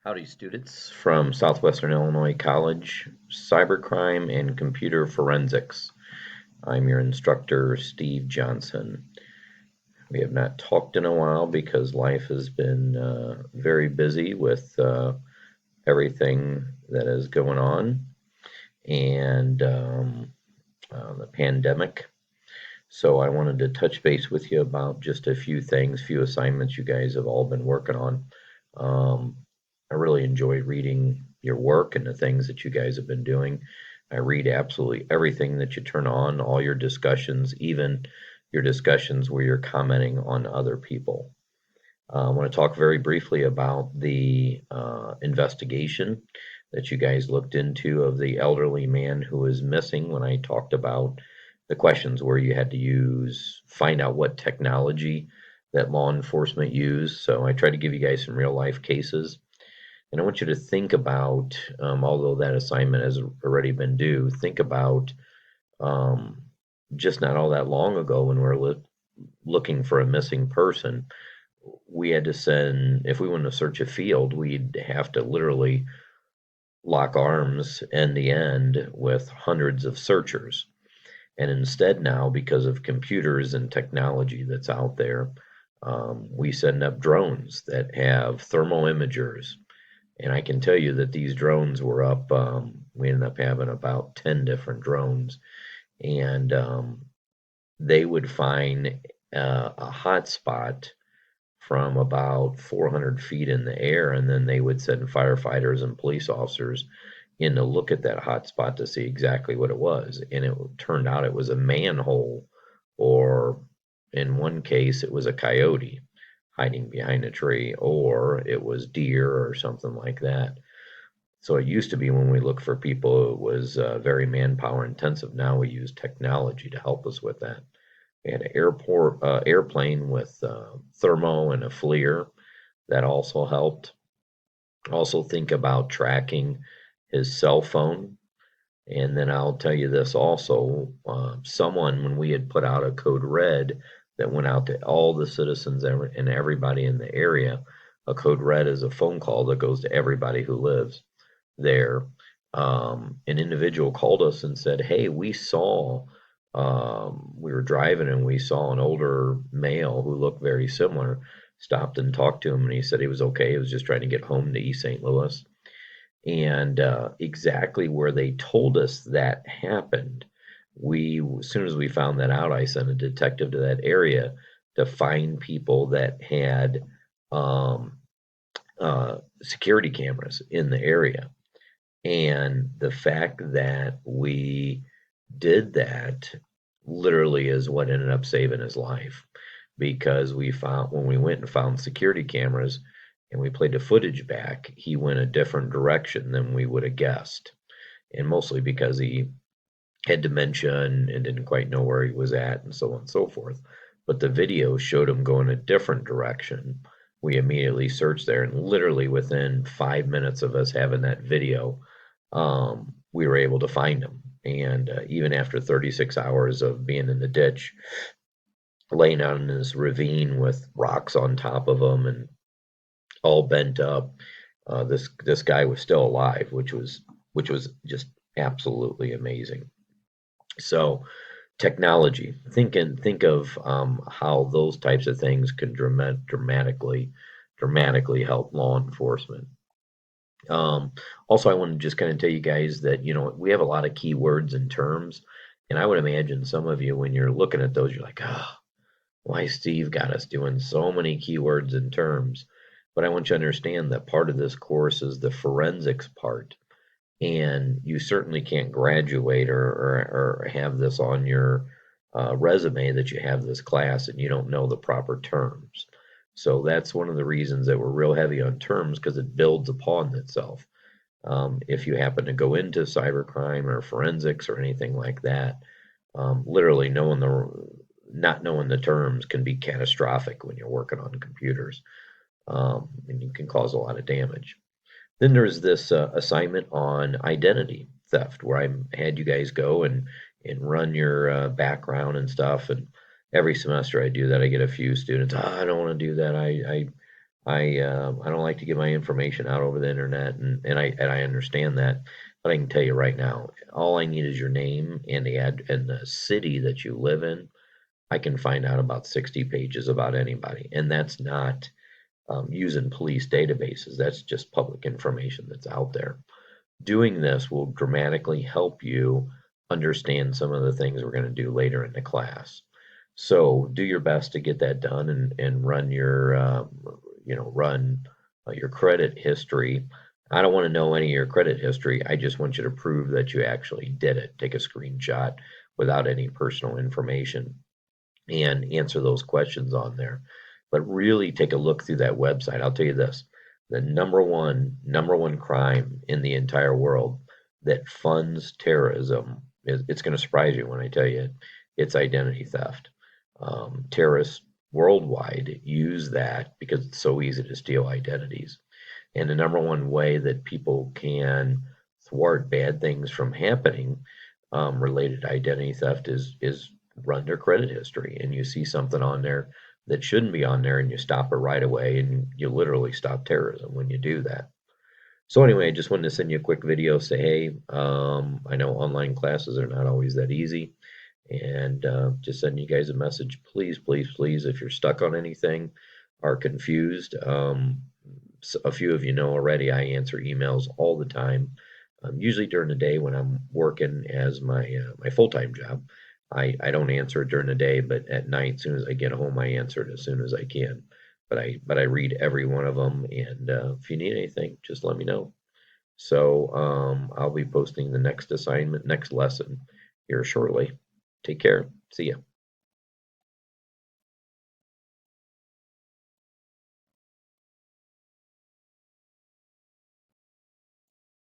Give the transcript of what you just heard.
Howdy, students from Southwestern Illinois College, Cybercrime and Computer Forensics. I'm your instructor, Steve Johnson. We have not talked in a while because life has been very busy with everything that is going on and the pandemic. So I wanted to touch base with you about just a few things, few assignments you guys have all been working on. Um, I really enjoy reading your work and the things that you guys have been doing. I read absolutely everything that you turn on, all your discussions, even your discussions where you're commenting on other people. I want to talk very briefly about the investigation that you guys looked into of the elderly man who was missing when I talked about the questions where you had to find out what technology that law enforcement used. So I tried to give you guys some real life cases. And I want you to think about, although that assignment has already been due, think about um, just not all that long ago when we're looking for a missing person. We had to send, if we wanted to search a field, we'd have to literally lock arms end to end with hundreds of searchers. And instead, now, because of computers and technology that's out there, we send up drones that have thermal imagers. And I can tell you that these drones were up, we ended up having about 10 different drones. And they would find a hot spot from about 400 feet in the air, and then they would send firefighters and police officers in to look at that hot spot to see exactly what it was. And it turned out it was a manhole, or in one case, it was a coyote hiding behind a tree, or it was deer or something like that. So it used to be when we look for people, it was very manpower intensive. Now we use technology to help us with that. We had an airplane with thermo and a FLIR that also helped. Also think about tracking his cell phone. And then I'll tell you this also, someone, when we had put out a code red that went out to all the citizens and everybody in the area, a code red is a phone call that goes to everybody who lives there. An individual called us and said, "Hey, we were driving and we saw an older male who looked very similar. Stopped and talked to him, and he said he was okay. He was just trying to get home to East St. Louis." And exactly where they told us that happened, as soon as we found that out, I sent a detective to that area to find people that had um, security cameras in the area. And the fact that we did that literally is what ended up saving his life, because we found, when we went and found security cameras and we played the footage back, he went a different direction than we would have guessed. And mostly because he had dementia and didn't quite know where he was at and so on and so forth. But the video showed him going a different direction. We immediately searched there, and literally within 5 minutes of us having that video, we were able to find him. And even after 36 hours of being in the ditch, laying out in this ravine with rocks on top of him and all bent up, this guy was still alive, which was just absolutely amazing. So technology, think of how those types of things can dramatically help law enforcement. Um, Also, I want to just kind of tell you guys that, we have a lot of keywords and terms, and I would imagine some of you, when you're looking at those, you're like, oh, why Steve got us doing so many keywords and terms. But I want you to understand that part of this course is the forensics part, and you certainly can't graduate or have this on your resume that you have this class and you don't know the proper terms. So that's one of the reasons that we're real heavy on terms, because it builds upon itself. If you happen to go into cybercrime or forensics or anything like that, literally not knowing the terms can be catastrophic when you're working on computers, and you can cause a lot of damage. Then there's this assignment on identity theft, where I had you guys go and run your background and stuff. And every semester I do that. I get a few students. Oh, I don't want to do that. I don't like to give my information out over the internet, and I understand that. But I can tell you right now, all I need is your name and the city that you live in. I can find out about 60 pages about anybody, and that's not using police databases. That's just public information that's out there. Doing this will dramatically help you understand some of the things we're going to do later in the class. So do your best to get that done and run your credit history. I don't want to know any of your credit history. I just want you to prove that you actually did it. Take a screenshot without any personal information and answer those questions on there. But really take a look through that website. I'll tell you this, the number one crime in the entire world that funds terrorism it's going to surprise you when I tell you it's identity theft. Terrorists worldwide use that because it's so easy to steal identities. And the number one way that people can thwart bad things from happening related to identity theft is run their credit history, and you see something on there that shouldn't be on there, and you stop it right away, and you literally stop terrorism when you do that. So anyway, I just wanted to send you a quick video, say, hey, I know online classes are not always that easy, and just send you guys a message. Please, please, please, if you're stuck on anything, are confused, a few of you know already, I answer emails all the time. Usually during the day when I'm working as my full-time job. I don't answer it during the day, but at night, as soon as I get home, I answer it as soon as I can. But I read every one of them, and if you need anything, just let me know. So I'll be posting the next assignment, next lesson here shortly. Take care. See ya.